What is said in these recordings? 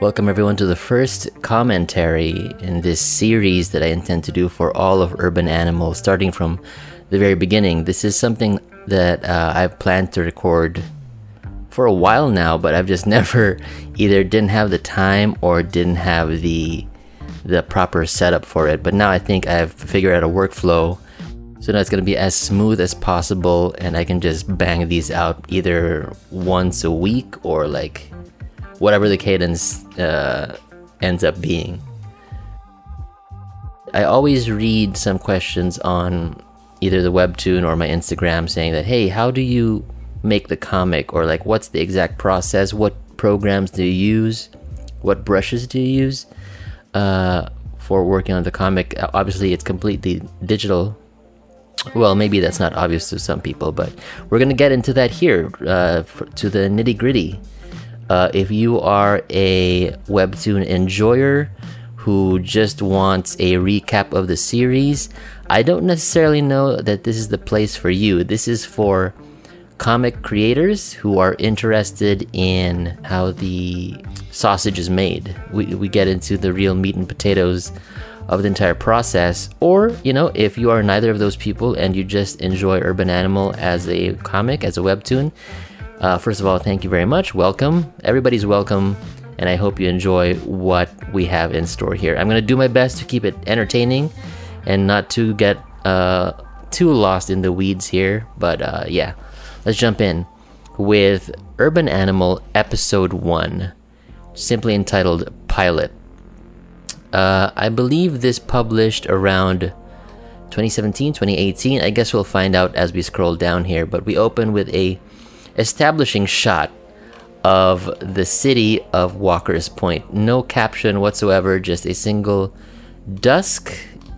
Welcome everyone to the first commentary in this series that I intend to do for all of Urban Animal, starting from the very beginning. This is something that I've planned to record for a while now, but I've just never either didn't have the time or didn't have the proper setup for it. But now I think I've figured out a workflow, so now it's going to be as smooth as possible, and I can just bang these out either once a week or like whatever the cadence ends up being. I always read some questions on either the Webtoon or my Instagram saying that, hey, how do you make the comic? Or like, what's the exact process? What programs do you use? What brushes do you use for working on the comic? Obviously, it's completely digital. Well, maybe that's not obvious to some people, but we're going to get into that here to the nitty-gritty. If you are a Webtoon enjoyer who just wants a recap of the series, I don't necessarily know that this is the place for you. This is for comic creators who are interested in how the sausage is made. We get into the real meat and potatoes of the entire process. Or, you know, if you are neither of those people and you just enjoy Urban Animal as a comic, as a Webtoon, first of all, thank you very much. Welcome. Everybody's welcome, and I hope you enjoy what we have in store here. I'm going to do my best to keep it entertaining and not to get too lost in the weeds here. But yeah, let's jump in with Urban Animal Episode 1, simply entitled Pilot. I believe this published around 2017, 2018. I guess we'll find out as we scroll down here. But we open with a establishing shot of the city of Walker's Point. No caption whatsoever, just a single dusk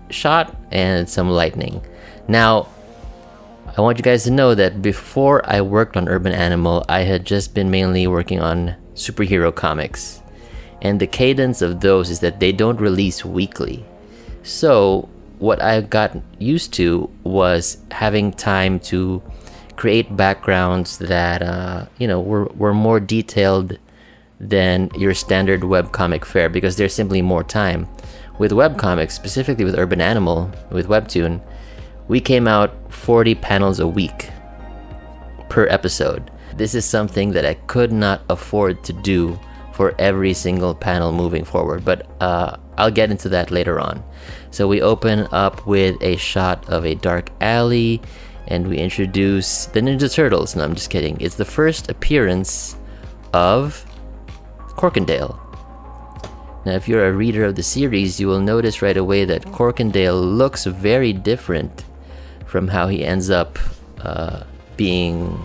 shot and some lightning. Now, I want you guys to know that before I worked on Urban Animal, I had just been mainly working on superhero comics. And the cadence of those is that they don't release weekly. So what I got used to was having time to create backgrounds that were more detailed than your standard webcomic fare, because there's simply more time. With webcomics, specifically with Urban Animal, with Webtoon, we came out 40 panels a week per episode. This is something that I could not afford to do for every single panel moving forward, but I'll get into that later on. So we open up with a shot of a dark alley, and we introduce the Ninja Turtles. No, I'm just kidding. It's the first appearance of Corkindale. Now, if you're a reader of the series, you will notice right away that Corkindale looks very different from how he ends up being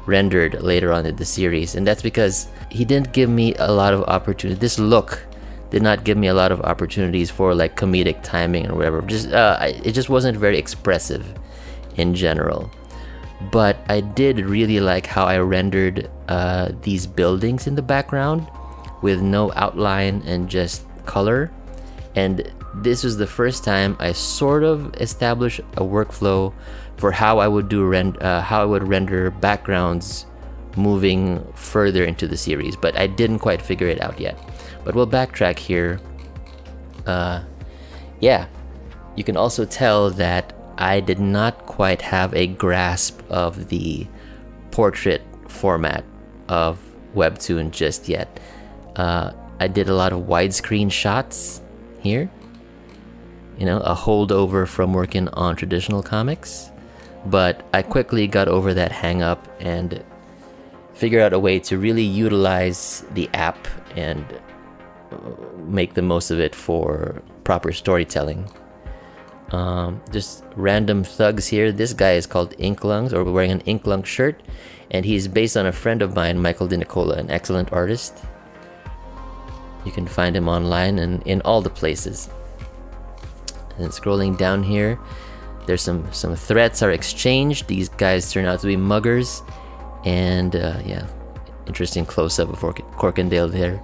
rendered later on in the series. And that's because he didn't give me a lot of opportunity. This look did not give me a lot of opportunities for like comedic timing or whatever. It just wasn't very expressive in general. But I did really like how I rendered these buildings in the background with no outline and just color. And this was the first time I sort of established a workflow for how I would render backgrounds moving further into the series, but I didn't quite figure it out yet. But we'll backtrack here. Yeah, you can also tell that I did not quite have a grasp of the portrait format of Webtoon just yet. I did a lot of widescreen shots here, a holdover from working on traditional comics, but I quickly got over that hang up and figured out a way to really utilize the app and make the most of it for proper storytelling. Just random thugs here. This guy is called Inklungs, or wearing an Inklung shirt, and he's based on a friend of mine, Michael DiNicola, an excellent artist. You can find him online and in all the places. And scrolling down here, there's some threats are exchanged. These guys turn out to be muggers, and yeah, interesting close-up of Corkindale there.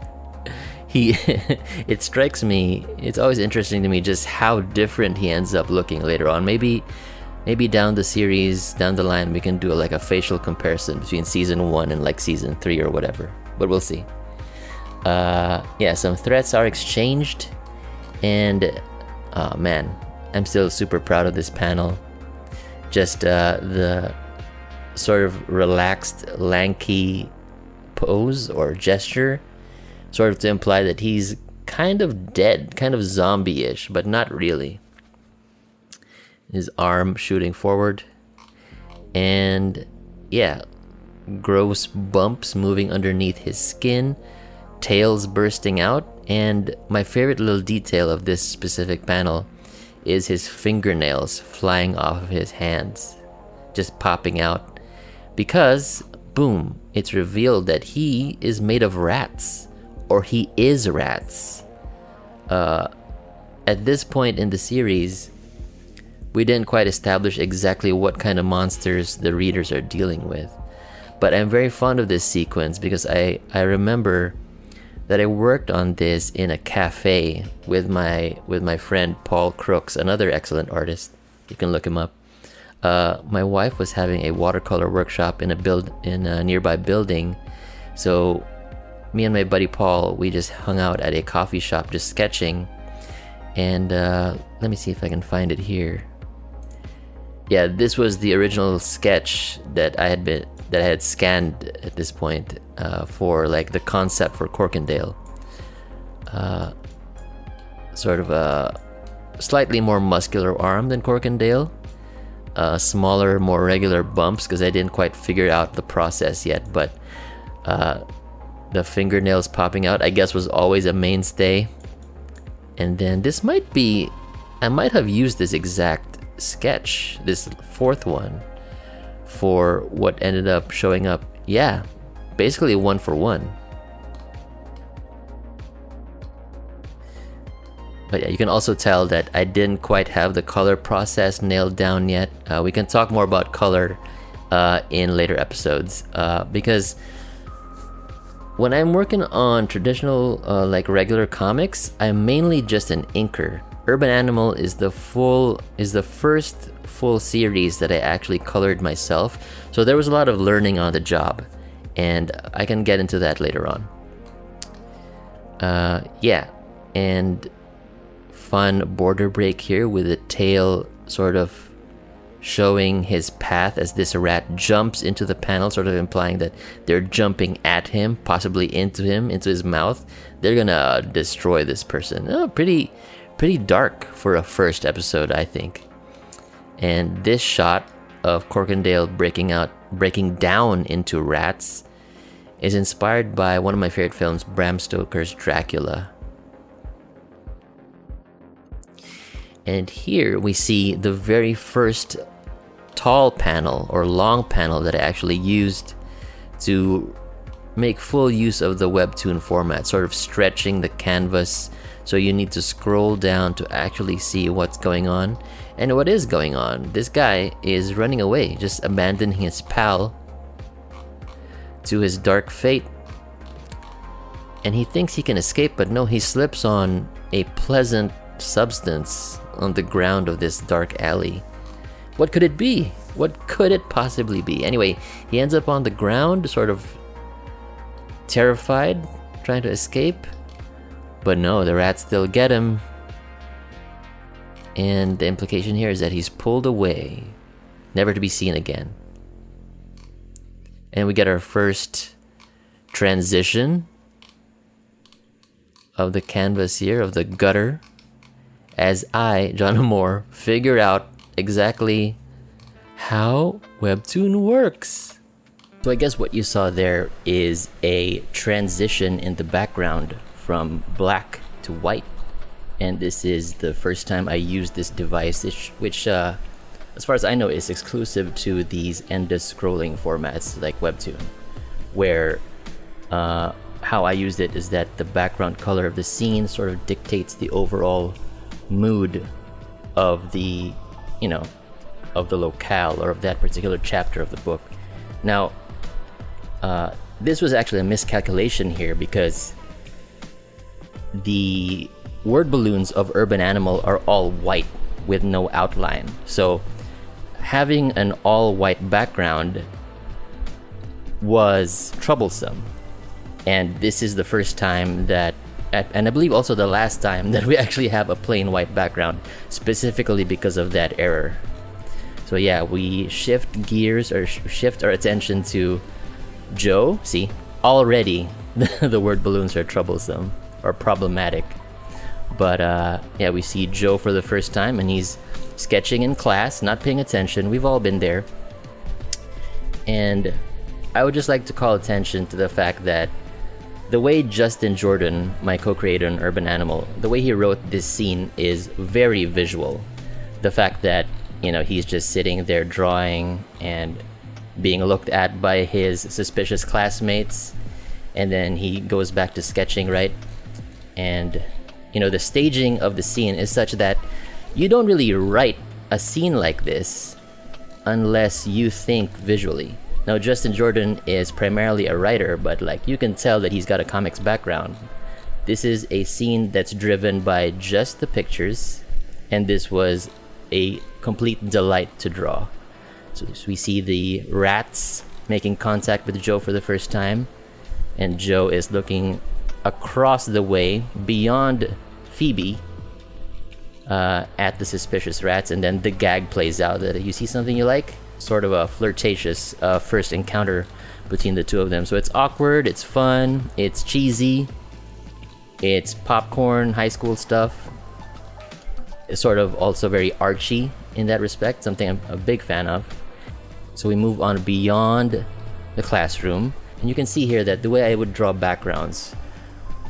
It strikes me, it's always interesting to me just how different he ends up looking later on. Maybe down the line we can do a facial comparison between season 1 and season 3 or whatever, but we'll see. Yeah, some threats are exchanged, and man, I'm still super proud of this panel. Just the sort of relaxed, lanky pose or gesture, sort of to imply that he's kind of dead, kind of zombie-ish, but not really. His arm shooting forward, and yeah, gross bumps moving underneath his skin, tails bursting out, and my favorite little detail of this specific panel is his fingernails flying off of his hands, just popping out, because boom, it's revealed that he is made of rats, or he is rats. At this point in the series, we didn't quite establish exactly what kind of monsters the readers are dealing with, but I'm very fond of this sequence because I remember that I worked on this in a cafe with my friend Paul Crooks, another excellent artist. You can look him up. My wife was having a watercolor workshop in a nearby building, so me and my buddy Paul, we just hung out at a coffee shop just sketching. And let me see if I can find it here. Yeah, this was the original sketch that I had scanned at this point for like the concept for Corkindale. Sort of a slightly more muscular arm than Corkindale. Smaller, more regular bumps because I didn't quite figure out the process yet. But the fingernails popping out, I guess, was always a mainstay. And then this might be, I might have used this exact sketch, this fourth one, for what ended up showing up. Yeah, basically 1-for-1. But yeah, you can also tell that I didn't quite have the color process nailed down yet. We can talk more about color in later episodes, because when I'm working on traditional, like regular comics, I'm mainly just an inker. Urban Animal is the first full series that I actually colored myself, so there was a lot of learning on the job, and I can get into that later on. Yeah, and fun border break here with the tail sort of showing his path as this rat jumps into the panel, sort of implying that they're jumping at him, possibly into him, into his mouth. They're gonna destroy this person. Oh, pretty dark for a first episode, I think. And this shot of Corkindale breaking down into rats is inspired by one of my favorite films, Bram Stoker's Dracula. And here we see the very first tall panel or long panel that I actually used to make full use of the Webtoon format, sort of stretching the canvas so you need to scroll down to actually see what's going on. And what is going on? This guy is running away, just abandoning his pal to his dark fate. And he thinks he can escape, but no, he slips on a pleasant substance on the ground of this dark alley. What could it be? What could it possibly be? Anyway, he ends up on the ground, sort of terrified, trying to escape. But no, the rats still get him. And the implication here is that he's pulled away, never to be seen again. And we get our first transition of the canvas here, of the gutter, as I, John Amor, figure out exactly how Webtoon works. So I guess what you saw there is a transition in the background from black to white. And this is the first time I used this device, which as far as I know, is exclusive to these endless scrolling formats like Webtoon, where how I used it is that the background color of the scene sort of dictates the overall mood of the, of the locale or of that particular chapter of the book. Now, this was actually a miscalculation here because the word balloons of Urban Animal are all white with no outline. So having an all white background was troublesome. And this is the first time that, and I believe also the last time, that we actually have a plain white background, specifically because of that error. So yeah, we shift gears, or shift our attention to Joe. See, already the word balloons are troublesome or problematic. But yeah, we see Joe for the first time, and he's sketching in class, not paying attention. We've all been there. And I would just like to call attention to the fact that the way Justin Jordan, my co-creator in Urban Animal, the way he wrote this scene is very visual. The fact that, you know, he's just sitting there drawing and being looked at by his suspicious classmates, and then he goes back to sketching, right? And, you know, the staging of the scene is such that you don't really write a scene like this unless you think visually. Now, Justin Jordan is primarily a writer, but like you can tell that he's got a comics background. This is a scene that's driven by just the pictures, and this was a complete delight to draw. So we see the rats making contact with Joe for the first time, and Joe is looking across the way beyond Phoebe at the suspicious rats, and then the gag plays out that you see something you like, sort of a flirtatious first encounter between the two of them. So it's awkward, it's fun, it's cheesy, it's popcorn, high school stuff. It's sort of also very archy in that respect, something I'm a big fan of. So we move on beyond the classroom, and you can see here that the way I would draw backgrounds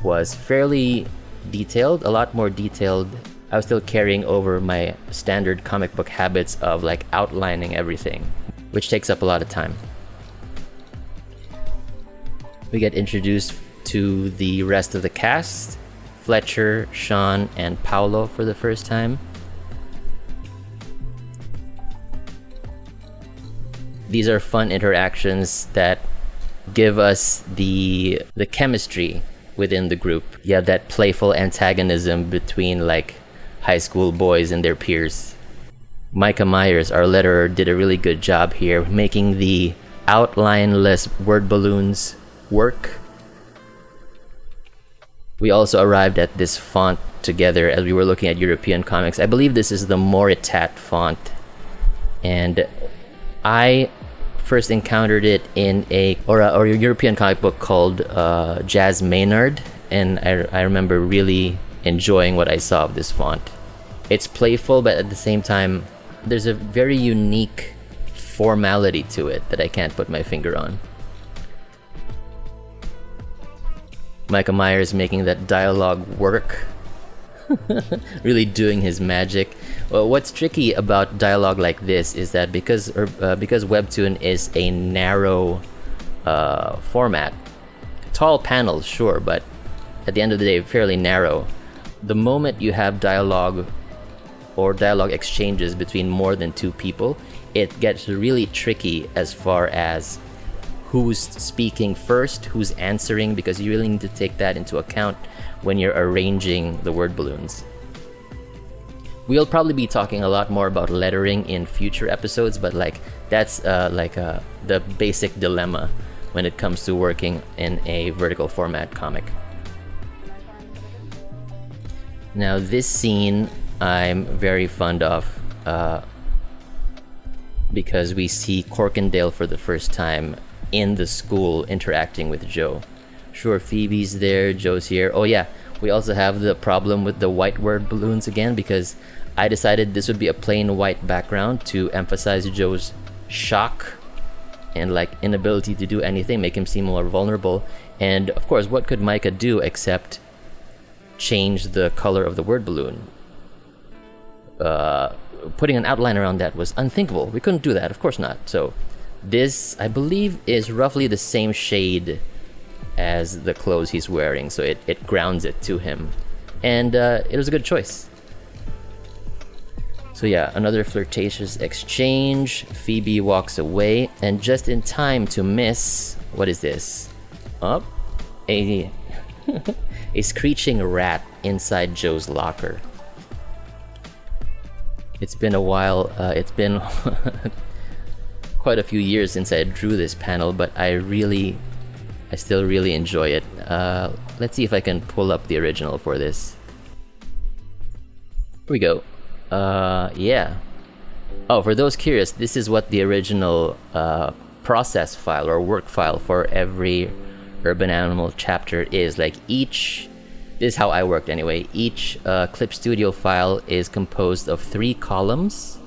was fairly detailed, a lot more detailed. I was still carrying over my standard comic book habits of like outlining everything, which takes up a lot of time. We get introduced to the rest of the cast, Fletcher, Sean, and Paolo for the first time. These are fun interactions that give us the chemistry within the group. Yeah, that playful antagonism between like high school boys and their peers. Micah Myers, our letterer, did a really good job here, making the outline-less word balloons work. We also arrived at this font together as we were looking at European comics. I believe this is the Moritat font, and I first encountered it in a European comic book called Jazz Maynard, and I remember really enjoying what I saw of this font. It's playful, but at the same time, there's a very unique formality to it that I can't put my finger on. Micah Myers making that dialogue work, really doing his magic. Well, what's tricky about dialogue like this is that because Webtoon is a narrow format, tall panels, sure, but at the end of the day, fairly narrow. The moment you have dialogue or dialogue exchanges between more than two people, it gets really tricky as far as who's speaking first, who's answering, because you really need to take that into account when you're arranging the word balloons. We'll probably be talking a lot more about lettering in future episodes, but like that's the basic dilemma when it comes to working in a vertical format comic. Now this scene I'm very fond of because we see Corkindale for the first time in the school interacting with Joe. Sure, Phoebe's there, Joe's here. Oh yeah, we also have the problem with the white word balloons again, because I decided this would be a plain white background to emphasize Joe's shock and like inability to do anything, make him seem more vulnerable. And of course, what could Micah do except change the color of the word balloon? Putting an outline around that was unthinkable. We couldn't do that, of course not. So this, I believe, is roughly the same shade as the clothes he's wearing, so it grounds it to him. And it was a good choice. So yeah, another flirtatious exchange. Phoebe walks away, and just in time to miss, what is this? Oh, a screeching rat inside Joe's locker. It's been a while, it's been quite a few years since I drew this panel, but I really I still really enjoy it. Let's see if I can pull up the original for this. Here we go. Yeah. Oh, for those curious, this is what the original process file or work file for every Urban Animal chapter is. Like this is how I worked anyway. Each Clip Studio file is composed of 3 columns.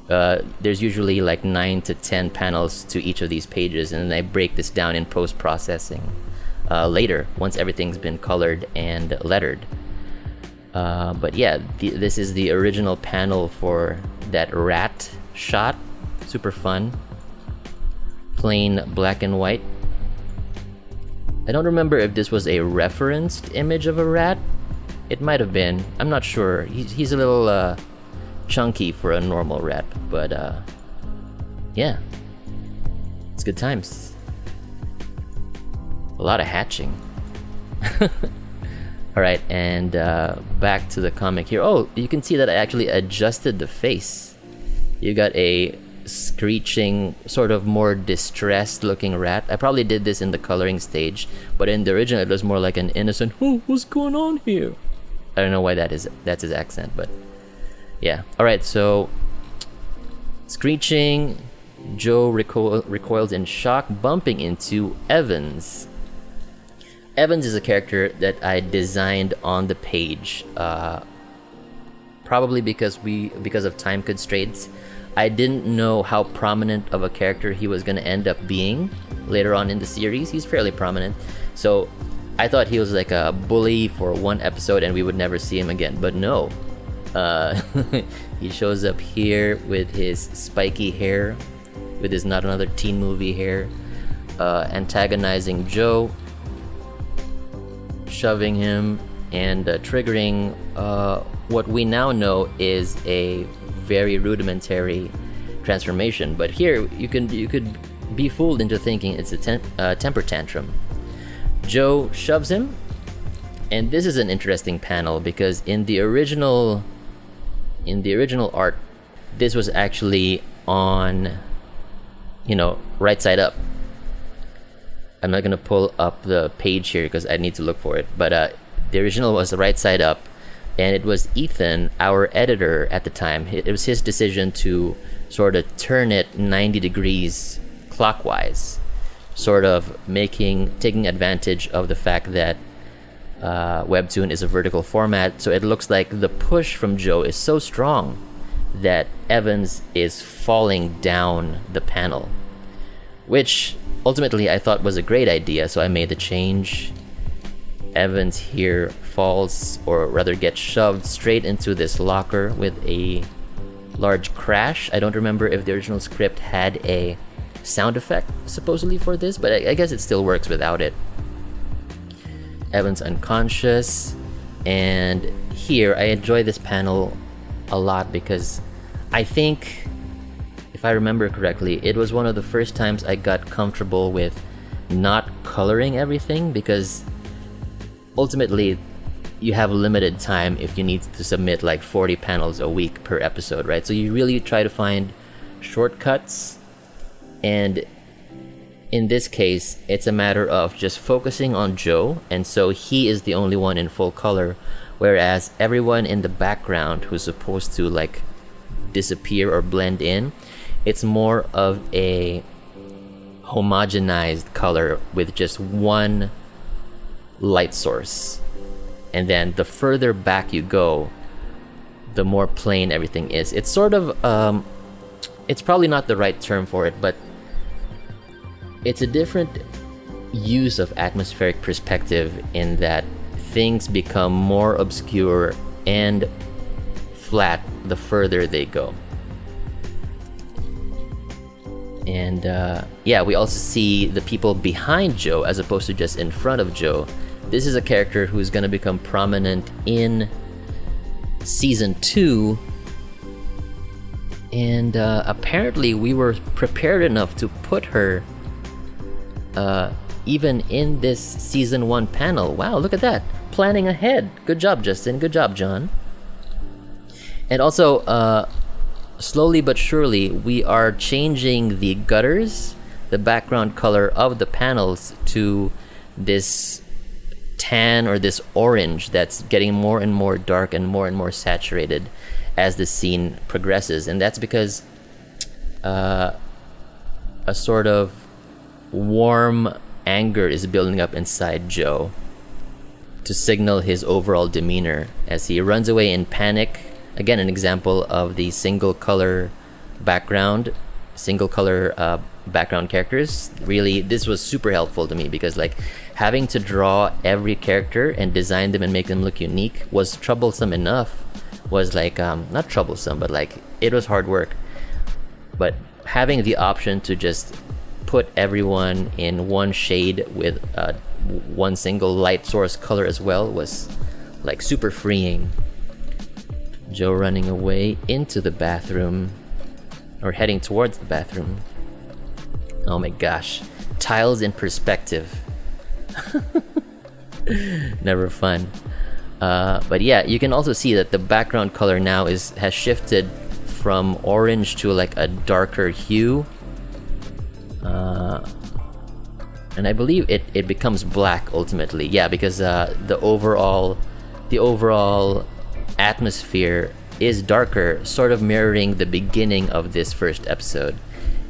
There's usually like 9 to 10 panels to each of these pages, and then I break this down in post-processing later, once everything's been colored and lettered. But yeah, this is the original panel for that rat shot. Super fun. Plain black and white. I don't remember if this was a referenced image of a rat. It might have been. I'm not sure. He's a little chunky for a normal rat, but yeah, it's good times. A lot of hatching. All right, and back to the comic here. Oh, you can see that I actually adjusted the face. You got a screeching, sort of more distressed looking rat. I probably did this in the coloring stage, but in the original it was more like an innocent, oh, what's going on here? I don't know why that's his accent, but yeah. Alright, so screeching, Joe recoils in shock, bumping into Evans. Evans is a character that I designed on the page, probably because of time constraints. I didn't know how prominent of a character he was going to end up being later on in the series. He's fairly prominent, so I thought he was like a bully for one episode and we would never see him again, but no. He shows up here with his spiky hair, with his Not Another Teen Movie hair, antagonizing Joe, shoving him, and triggering what we now know is a very rudimentary transformation. But here you could be fooled into thinking it's a temper tantrum. Joe shoves him, and this is an interesting panel because in the original art, this was actually on, right side up. I'm not gonna pull up the page here because I need to look for it, but the original was the right side up, and it was Ethan, our editor at the time. It was his decision to sort of turn it 90 degrees clockwise, sort of taking advantage of the fact that Webtoon is a vertical format, so it looks like the push from Joe is so strong that Evans is falling down the panel, which ultimately I thought was a great idea, so I made the change. Evans here falls, or rather gets shoved straight into this locker with a large crash. I don't remember if the original script had a sound effect supposedly for this, but I guess it still works without it. Evans unconscious, and here I enjoy this panel a lot because I think, if I remember correctly, it was one of the first times I got comfortable with not coloring everything, because ultimately you have limited time if you need to submit like 40 panels a week per episode, right? So you really try to find shortcuts, and in this case it's a matter of just focusing on Joe, and so he is the only one in full color, whereas everyone in the background who's supposed to like disappear or blend in, it's more of a homogenized color with just one light source. And then the further back you go, the more plain everything is. It's sort of it's probably not the right term for it, but it's a different use of atmospheric perspective in that things become more obscure and flat the further they go. And yeah, we also see the people behind Joe as opposed to just in front of Joe. This is a character who's going to become prominent in season 2, and apparently we were prepared enough to put her even in this season 1 panel. Wow, look at that, planning ahead. Good job, Justin. Good job, John. And also slowly but surely we are changing the gutters the background color of the panels to this tan or this orange that's getting more and more dark and more saturated as the scene progresses. And that's because a sort of warm anger is building up inside Joe to signal his overall demeanor as he runs away in panic. Again, an example of the single color background characters. Really, this was super helpful to me because like having to draw every character and design them and make them look unique was troublesome enough. Was like not troublesome, but like it was hard work. But having the option to just put everyone in one shade with one single light source color as well was like super freeing. Joe running away into the bathroom, or heading towards the bathroom. Oh my gosh, tiles in perspective. Never fun. But yeah, you can also see that the background color now has shifted from orange to like a darker hue. And I believe it becomes black ultimately. Yeah, because the overall atmosphere is darker, sort of mirroring the beginning of this first episode.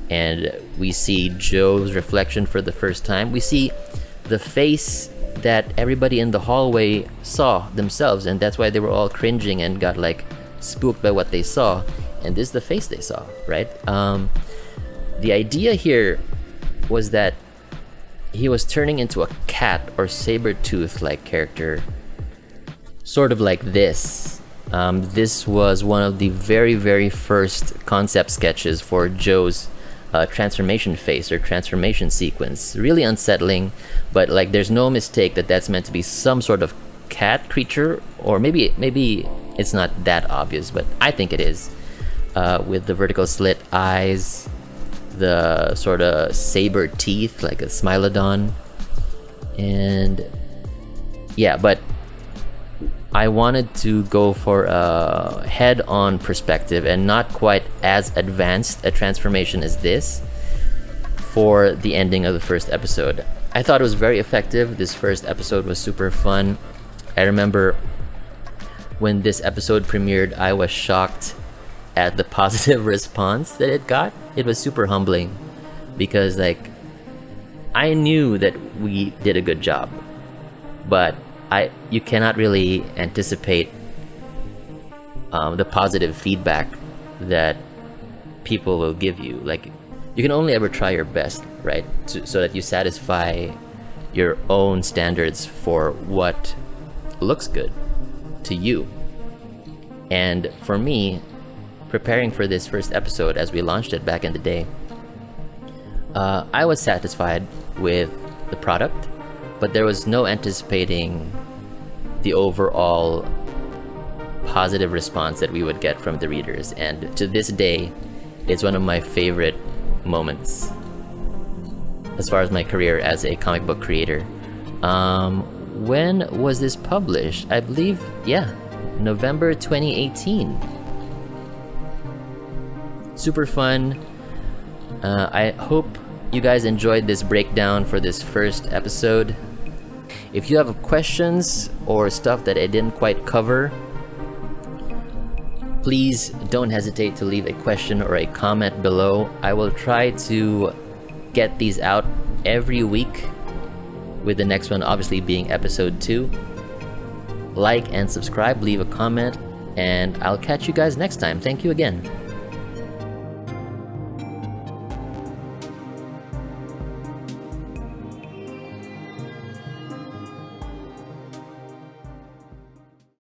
And we see Joe's reflection for the first time. We see the face that everybody in the hallway saw themselves, and that's why they were all cringing and got like spooked by what they saw. And this is the face they saw, right? The idea here was that he was turning into a cat or saber-tooth like character, sort of like this. This was one of the very first concept sketches for Joe's transformation face or transformation sequence. Really unsettling, but like there's no mistake that that's meant to be some sort of cat creature, or maybe it's not that obvious, but I think it is. With the vertical slit eyes, the sort of saber teeth like a smilodon, and yeah, but I wanted to go for a head-on perspective and not quite as advanced a transformation as this for the ending of the first episode. I thought it was very effective. This first episode was super fun. I remember when this episode premiered, I was shocked at the positive response that it got. It was super humbling because like I knew that we did a good job, but you cannot really anticipate the positive feedback that people will give you. Like you can only ever try your best, right? So that you satisfy your own standards for what looks good to you. And for me, preparing for this first episode as we launched it back in the day, I was satisfied with the product, but there was no anticipating the overall positive response that we would get from the readers. And to this day, it's one of my favorite moments as far as my career as a comic book creator. When was this published? I believe, yeah, November 2018. Super fun. I hope you guys enjoyed this breakdown for this first episode. If you have questions or stuff that I didn't quite cover, please don't hesitate to leave a question or a comment below. I will try to get these out every week, with the next one obviously being episode 2. Like and subscribe, leave a comment, and I'll catch you guys next time. Thank you again.